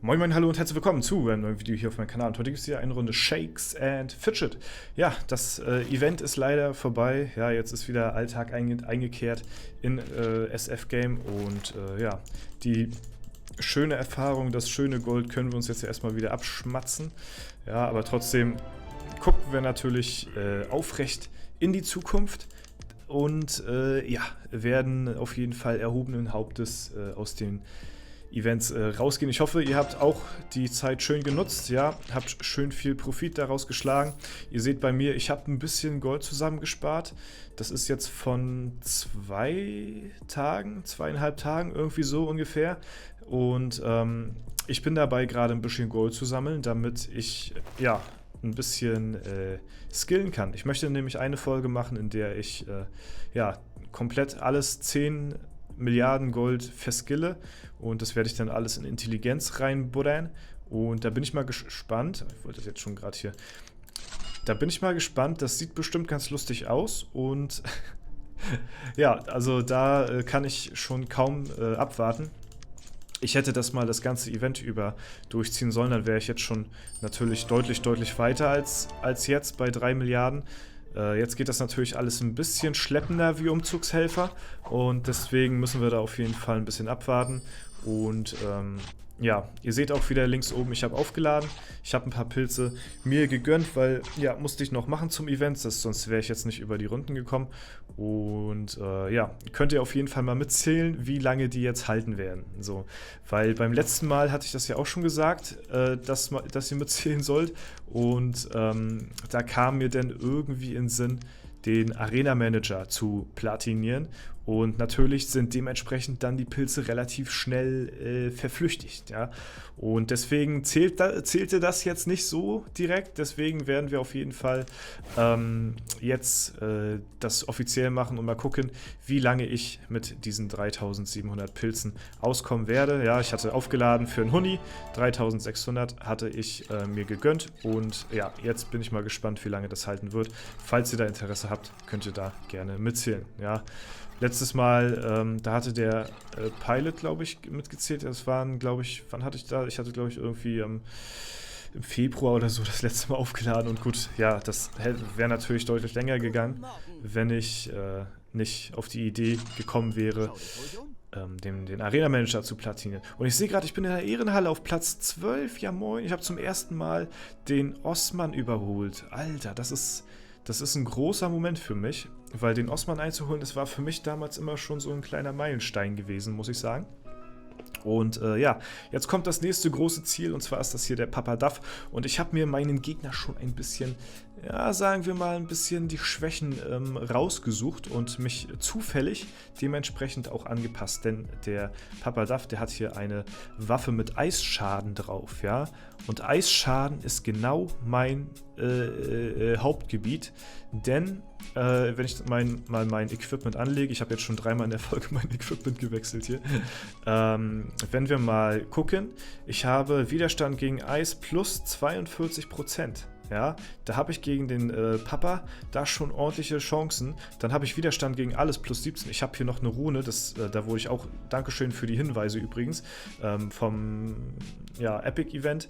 Moin Moin, hallo und herzlich willkommen zu einem neuen Video hier auf meinem Kanal. Und heute gibt es hier eine Runde Shakes and Fidget. Ja, das Event ist leider vorbei. Ja, jetzt ist wieder Alltag eingekehrt in SF Game. Und ja, die schöne Erfahrung, das schöne Gold können wir uns jetzt ja erstmal wieder abschmatzen. Ja, aber trotzdem gucken wir natürlich aufrecht in die Zukunft. Und ja, werden auf jeden Fall erhobenen Hauptes aus den Events rausgehen. Ich hoffe, ihr habt auch die Zeit schön genutzt, ja, habt schön viel Profit daraus geschlagen. Ihr seht bei mir, ich habe ein bisschen Gold zusammengespart. Das ist jetzt von 2,5 Tagen, irgendwie so ungefähr. Und ich bin dabei, gerade ein bisschen Gold zu sammeln, damit ich, ja, ein bisschen skillen kann. Ich möchte nämlich eine Folge machen, in der ich ja, komplett alles 10 Milliarden Gold verskille und das werde ich dann alles in Intelligenz reinbuddern und da bin ich mal gespannt. Ich wollte das jetzt schon gerade hier. Da bin ich mal gespannt, das sieht bestimmt ganz lustig aus und ja, also da kann ich schon kaum abwarten. Ich hätte das mal das ganze Event über durchziehen sollen, dann wäre ich jetzt schon natürlich deutlich weiter als jetzt bei 3 Milliarden. Jetzt geht das natürlich alles ein bisschen schleppender wie Umzugshelfer und deswegen müssen wir da auf jeden Fall ein bisschen abwarten. Und ja, ihr seht auch wieder links oben, ich habe aufgeladen. Ich habe ein paar Pilze mir gegönnt, weil, ja, musste ich noch machen zum Event, sonst wäre ich jetzt nicht über die Runden gekommen. Und ja, könnt ihr auf jeden Fall mal mitzählen, wie lange die jetzt halten werden. So, weil beim letzten Mal hatte ich das ja auch schon gesagt, dass ihr mitzählen sollt. Und da kam mir dann irgendwie in den Sinn, den Arena Manager zu platinieren. Und natürlich sind dementsprechend dann die Pilze relativ schnell verflüchtigt. Ja? Und deswegen zählte das jetzt nicht so direkt. Deswegen werden wir auf jeden Fall jetzt das offiziell machen und mal gucken, wie lange ich mit diesen 3700 Pilzen auskommen werde. Ja, ich hatte aufgeladen für einen Huni. 3600 hatte ich mir gegönnt. Und ja, jetzt bin ich mal gespannt, wie lange das halten wird. Falls ihr da Interesse habt, könnt ihr da gerne mitzählen. Ja. Letztes Mal, da hatte der Pilot, glaube ich, mitgezählt. Das waren, glaube ich, wann hatte ich da? Ich hatte, glaube ich, irgendwie im Februar oder so das letzte Mal aufgeladen. Und gut, ja, das wäre natürlich deutlich länger gegangen, wenn ich nicht auf die Idee gekommen wäre, den Arena Manager zu platinieren. Und ich sehe gerade, ich bin in der Ehrenhalle auf Platz 12. Ja moin, ich habe zum ersten Mal den Osman überholt. Alter, das ist ein großer Moment für mich, weil den Osman einzuholen, das war für mich damals immer schon so ein kleiner Meilenstein gewesen, muss ich sagen. Und ja, jetzt kommt das nächste große Ziel und zwar ist das hier der Papa Duff und ich habe mir meinen Gegner schon ein bisschen, ja, sagen wir mal, ein bisschen die Schwächen rausgesucht und mich zufällig dementsprechend auch angepasst, denn der Papa Duff, der hat hier eine Waffe mit Eisschaden drauf, ja, und Eisschaden ist genau mein Hauptgebiet, denn wenn ich mal mein Equipment anlege, ich habe jetzt schon dreimal in der Folge mein Equipment gewechselt hier, wenn wir mal gucken, ich habe Widerstand gegen Eis plus 42%. Ja, da habe ich gegen den Papa da schon ordentliche Chancen. Dann habe ich Widerstand gegen alles plus 17. Ich habe hier noch eine Rune, da wurde ich auch, Dankeschön für die Hinweise übrigens, vom ja, Epic Event,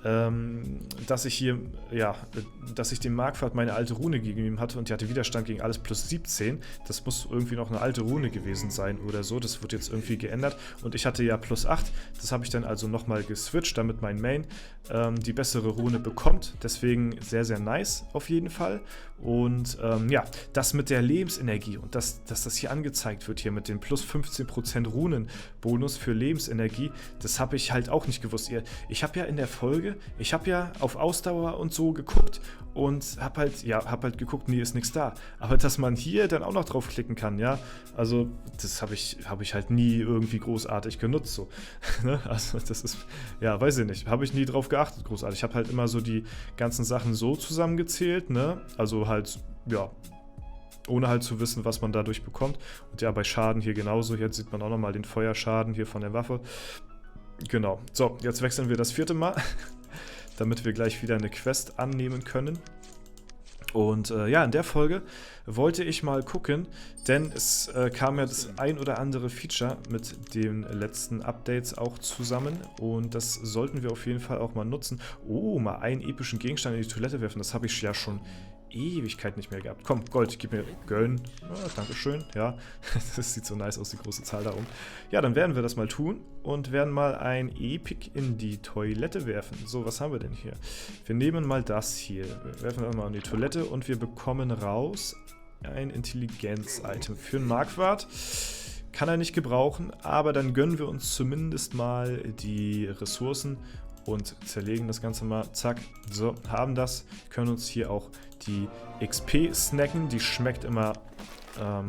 dass ich hier, ja, dass ich dem Marquardt meine alte Rune gegeben hatte und die hatte Widerstand gegen alles plus 17. Das muss irgendwie noch eine alte Rune gewesen sein oder so. Das wird jetzt irgendwie geändert. Und ich hatte ja plus 8. Das habe ich dann also nochmal geswitcht, damit mein Main die bessere Rune bekommt. Deswegen sehr, sehr nice auf jeden Fall. Und ja, das mit der Lebensenergie und dass das hier angezeigt wird, hier mit dem plus 15% Runenbonus für Lebensenergie, das habe ich halt auch nicht gewusst. Ich habe ja in der Folge, ich habe ja auf Ausdauer und so geguckt und habe halt geguckt, nee, ist nichts da. Aber dass man hier dann auch noch draufklicken kann, ja, also das habe ich halt nie irgendwie großartig genutzt, so. Also das ist, ja, weiß ich nicht, habe ich nie drauf geachtet, großartig. Ich habe halt immer so die ganzen Sachen so zusammengezählt, ne, also halt, ja, ohne halt zu wissen, was man dadurch bekommt. Und ja, bei Schaden hier genauso, jetzt sieht man auch nochmal den Feuerschaden hier von der Waffe. Genau, so, jetzt wechseln wir das 4. Mal, damit wir gleich wieder eine Quest annehmen können. Und ja, in der Folge wollte ich mal gucken, denn es kam ja das ein oder andere Feature mit den letzten Updates auch zusammen und das sollten wir auf jeden Fall auch mal nutzen. Oh, mal einen epischen Gegenstand in die Toilette werfen, das habe ich ja schon Ewigkeit nicht mehr gehabt. Komm, Gold, gib mir Gönn. Ja, Dankeschön, ja. Das sieht so nice aus, die große Zahl da oben. Ja, dann werden wir das mal tun und werden mal ein Epic in die Toilette werfen. So, was haben wir denn hier? Wir nehmen mal das hier. Wir werfen das mal in die Toilette und wir bekommen raus ein Intelligenz-Item für einen Marquardt. Kann er nicht gebrauchen, aber dann gönnen wir uns zumindest mal die Ressourcen und zerlegen das Ganze mal. Zack, so, haben das. Können uns hier auch die XP snacken. Die schmeckt immer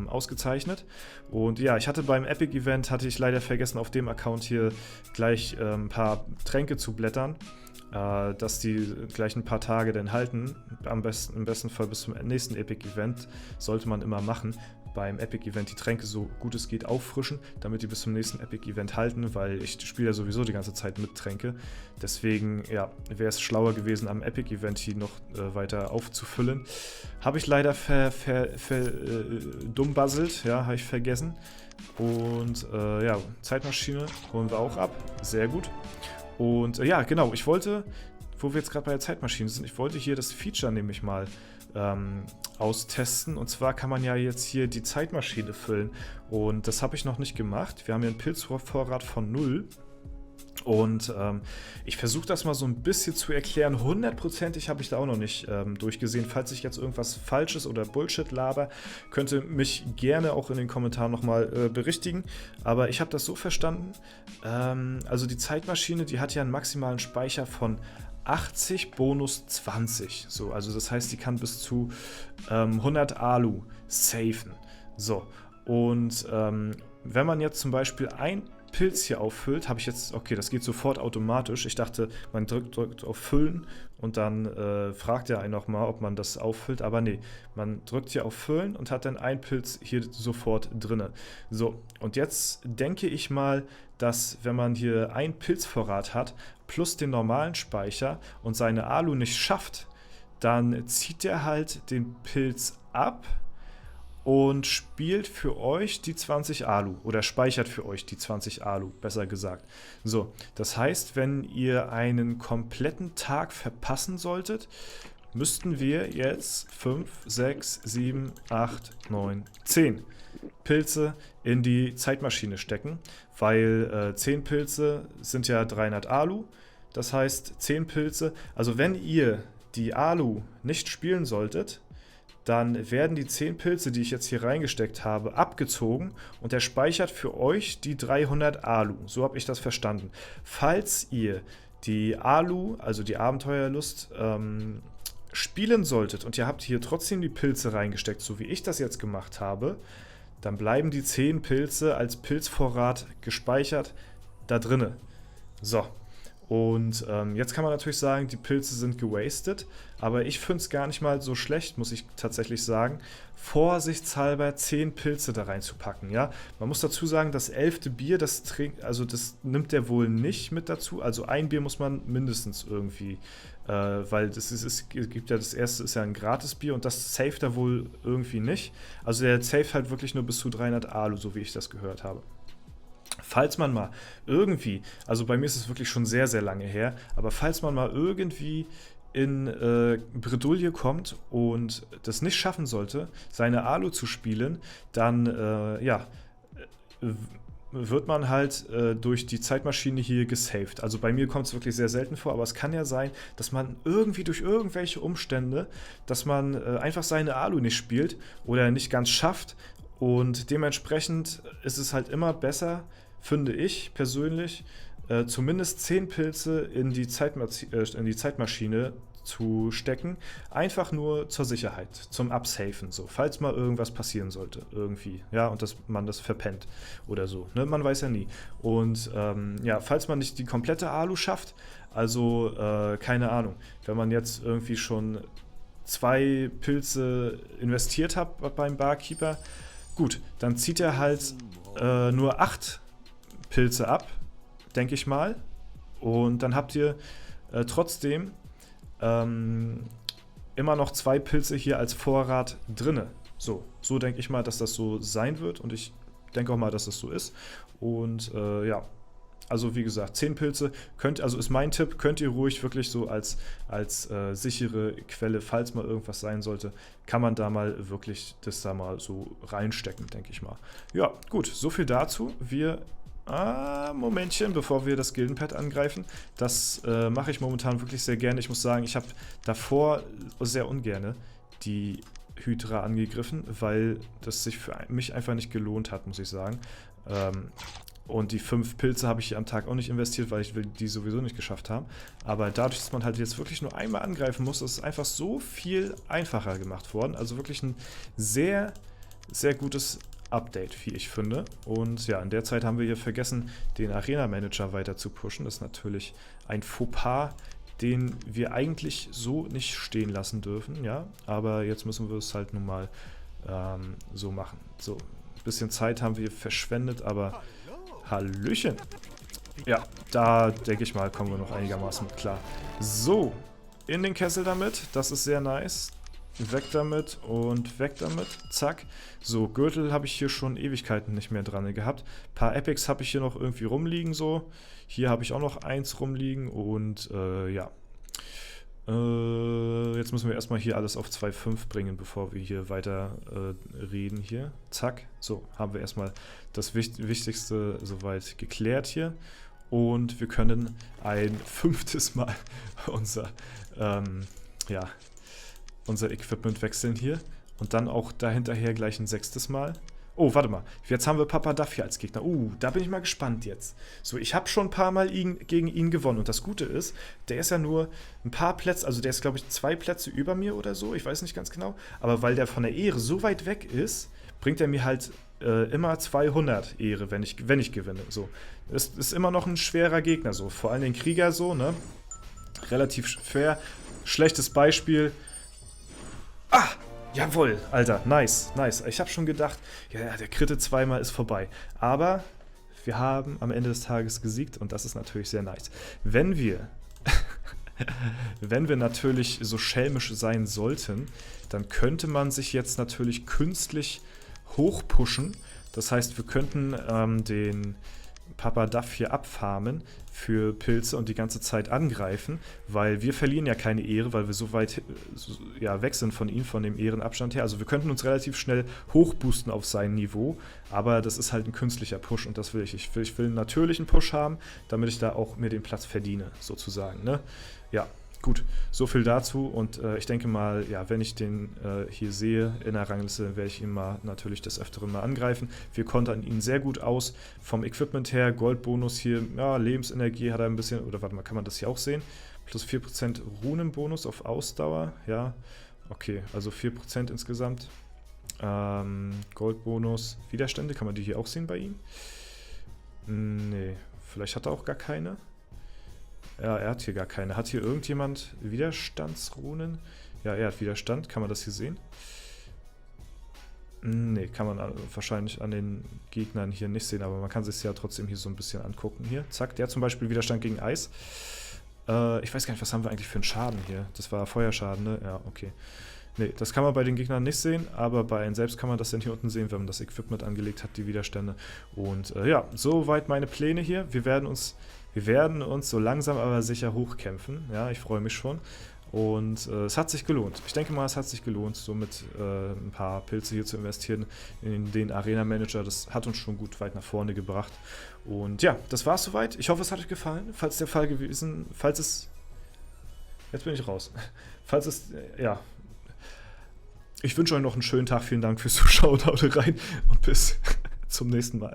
ausgezeichnet. Und ja, ich hatte beim Epic Event, hatte ich leider vergessen, auf dem Account hier gleich ein paar Tränke zu blättern. Dass die gleich ein paar Tage dann halten. Im besten Fall bis zum nächsten Epic Event sollte man immer machen. Beim Epic Event die Tränke so gut es geht auffrischen, damit die bis zum nächsten Epic Event halten, weil ich spiele ja sowieso die ganze Zeit mit Tränke. Deswegen ja, wäre es schlauer gewesen, am Epic Event hier noch weiter aufzufüllen. Habe ich leider dummbasselt, ja, habe ich vergessen. Und ja, Zeitmaschine holen wir auch ab. Sehr gut. Und ja, genau, ich wollte, wo wir jetzt gerade bei der Zeitmaschine sind, ich wollte hier das Feature nämlich mal austesten. Und zwar kann man ja jetzt hier die Zeitmaschine füllen. Und das habe ich noch nicht gemacht. Wir haben hier einen Pilzvorrat von 0. Und ich versuche das mal so ein bisschen zu erklären. Hundertprozentig habe ich da auch noch nicht durchgesehen. Falls ich jetzt irgendwas Falsches oder Bullshit laber, könnte mich gerne auch in den Kommentaren nochmal berichtigen. Aber ich habe das so verstanden. Also die Zeitmaschine, die hat ja einen maximalen Speicher von 80 Bonus 20. So, also das heißt, die kann bis zu 100 Alu safen. So, und wenn man jetzt zum Beispiel ein Pilz hier auffüllt, habe ich jetzt, okay, das geht sofort automatisch. Ich dachte, man drückt auf Füllen und dann fragt er einen nochmal, ob man das auffüllt, aber nee, man drückt hier auf Füllen und hat dann ein Pilz hier sofort drinne. So, und jetzt denke ich mal, dass wenn man hier ein Pilzvorrat hat, plus den normalen Speicher und seine Alu nicht schafft, dann zieht er halt den Pilz ab und spielt für euch die 20 Alu oder speichert für euch die 20 Alu, besser gesagt. So, das heißt, wenn ihr einen kompletten Tag verpassen solltet, müssten wir jetzt 5, 6, 7, 8, 9, 10 Pilze in die Zeitmaschine stecken, weil 10 Pilze sind ja 300 Alu. Das heißt 10 Pilze, also wenn ihr die Alu nicht spielen solltet, dann werden die 10 Pilze, die ich jetzt hier reingesteckt habe, abgezogen und er speichert für euch die 300 Alu. So habe ich das verstanden. Falls ihr die Alu, also die Abenteuerlust, spielen solltet und ihr habt hier trotzdem die Pilze reingesteckt, so wie ich das jetzt gemacht habe, dann bleiben die 10 Pilze als Pilzvorrat gespeichert da drinne. So. Und jetzt kann man natürlich sagen, die Pilze sind gewastet, aber ich finde es gar nicht mal so schlecht, muss ich tatsächlich sagen, vorsichtshalber 10 Pilze da reinzupacken. Ja? Man muss dazu sagen, das 11. Bier, das nimmt der wohl nicht mit dazu. Also ein Bier muss man mindestens irgendwie, weil gibt ja das erste ist ja ein Gratis-Bier und das saved er wohl irgendwie nicht. Also der saved halt wirklich nur bis zu 300 Alu, so wie ich das gehört habe. Falls man mal irgendwie, also bei mir ist es wirklich schon sehr, sehr lange her, aber falls man mal irgendwie in Bredouille kommt und das nicht schaffen sollte, seine Alu zu spielen, dann wird man halt durch die Zeitmaschine hier gesaved. Also bei mir kommt es wirklich sehr selten vor, aber es kann ja sein, dass man irgendwie durch irgendwelche Umstände, dass man einfach seine Alu nicht spielt oder nicht ganz schafft und dementsprechend ist es halt immer besser, finde ich persönlich, zumindest 10 Pilze in die Zeitmaschine zu stecken. Einfach nur zur Sicherheit, zum Absafen, so, falls mal irgendwas passieren sollte, irgendwie, ja, und dass man das verpennt oder so, ne? Man weiß ja nie. Und ja, falls man nicht die komplette Alu schafft, also keine Ahnung, wenn man jetzt irgendwie schon 2 Pilze investiert hat beim Barkeeper, gut, dann zieht er halt nur 8 Pilze ab, denke ich mal. Und dann habt ihr trotzdem immer noch 2 Pilze hier als Vorrat drinne. So denke ich mal, dass das so sein wird und ich denke auch mal, dass das so ist. Und ja, also wie gesagt, 10 Pilze also ist mein Tipp, könnt ihr ruhig wirklich so als sichere Quelle, falls mal irgendwas sein sollte, kann man da mal wirklich das da mal so reinstecken, denke ich mal. Ja, gut, so viel dazu. Momentchen, bevor wir das Gildenpad angreifen. Das mache ich momentan wirklich sehr gerne. Ich muss sagen, ich habe davor sehr ungerne die Hydra angegriffen, weil das sich für mich einfach nicht gelohnt hat, muss ich sagen. Und die 5 Pilze habe ich hier am Tag auch nicht investiert, weil ich die sowieso nicht geschafft haben. Aber dadurch, dass man halt jetzt wirklich nur einmal angreifen muss, ist es einfach so viel einfacher gemacht worden. Also wirklich ein sehr, sehr gutes Update, wie ich finde. Und ja, in der Zeit haben wir hier vergessen, den Arena-Manager weiter zu pushen. Das ist natürlich ein Fauxpas, den wir eigentlich so nicht stehen lassen dürfen, ja. Aber jetzt müssen wir es halt nun mal so machen. So, ein bisschen Zeit haben wir verschwendet, aber Hallöchen. Ja, da denke ich mal, kommen wir noch einigermaßen mit klar. So, in den Kessel damit. Das ist sehr nice. Weg damit und weg damit. Zack. So, Gürtel habe ich hier schon Ewigkeiten nicht mehr dran gehabt. Ein paar Epics habe ich hier noch irgendwie rumliegen so. Hier habe ich auch noch 1 rumliegen und ja. Jetzt müssen wir erstmal hier alles auf 2,5 bringen, bevor wir hier weiter reden hier. Zack. So, haben wir erstmal das Wichtigste soweit geklärt hier. Und wir können ein 5. Mal unser Equipment wechseln hier. Und dann auch dahinterher gleich ein 6. Mal. Oh, warte mal. Jetzt haben wir Papa Duff hier als Gegner. Da bin ich mal gespannt jetzt. So, ich habe schon ein paar Mal gegen ihn gewonnen. Und das Gute ist, der ist ja nur ein paar Plätze, also der ist, glaube ich, 2 Plätze über mir oder so. Ich weiß nicht ganz genau. Aber weil der von der Ehre so weit weg ist, bringt er mir halt immer 200 Ehre, wenn ich gewinne. So, es ist immer noch ein schwerer Gegner. So, vor allem den Krieger so, ne? Relativ schwer. Schlechtes Beispiel. Jawohl, Alter, nice. Ich habe schon gedacht, ja, der Kritte 2-mal ist vorbei. Aber wir haben am Ende des Tages gesiegt und das ist natürlich sehr nice. Wenn wir natürlich so schelmisch sein sollten, dann könnte man sich jetzt natürlich künstlich hochpushen. Das heißt, wir könnten den Papa Duff hier abfarmen für Pilze und die ganze Zeit angreifen, weil wir verlieren ja keine Ehre, weil wir so weit weg sind von ihm, von dem Ehrenabstand her. Also wir könnten uns relativ schnell hochboosten auf sein Niveau, aber das ist halt ein künstlicher Push und das will ich. Ich will einen natürlichen Push haben, damit ich da auch mir den Platz verdiene, sozusagen, ne? Ja, gut, so viel dazu und ich denke mal, ja, wenn ich den hier sehe in der Rangliste, werde ich ihn mal natürlich des Öfteren mal angreifen. Wir kontern ihn sehr gut aus, vom Equipment her, Goldbonus hier, ja, Lebensenergie hat er ein bisschen, oder warte mal, kann man das hier auch sehen? Plus 4% Runenbonus auf Ausdauer, ja, okay, also 4% insgesamt. Goldbonus, Widerstände, kann man die hier auch sehen bei ihm? Nee, vielleicht hat er auch gar keine. Ja, er hat hier gar keine. Hat hier irgendjemand Widerstandsrunen? Ja, er hat Widerstand. Kann man das hier sehen? Nee, kann man wahrscheinlich an den Gegnern hier nicht sehen, aber man kann sich ja trotzdem hier so ein bisschen angucken. Hier, zack, der hat zum Beispiel Widerstand gegen Eis. Ich weiß gar nicht, was haben wir eigentlich für einen Schaden hier? Das war Feuerschaden, ne? Ja, okay. Nee, das kann man bei den Gegnern nicht sehen, aber bei einem selbst kann man das dann hier unten sehen, wenn man das Equipment angelegt hat, die Widerstände. Und ja, soweit meine Pläne hier. Wir werden uns so langsam aber sicher hochkämpfen. Ja, ich freue mich schon. Und es hat sich gelohnt. Ich denke mal, es hat sich gelohnt, so mit ein paar Pilze hier zu investieren in den Arena-Manager. Das hat uns schon gut weit nach vorne gebracht. Und ja, das war's soweit. Ich hoffe, es hat euch gefallen. Jetzt bin ich raus. Ja. Ich wünsche euch noch einen schönen Tag. Vielen Dank fürs Zuschauen. Haut rein und bis zum nächsten Mal.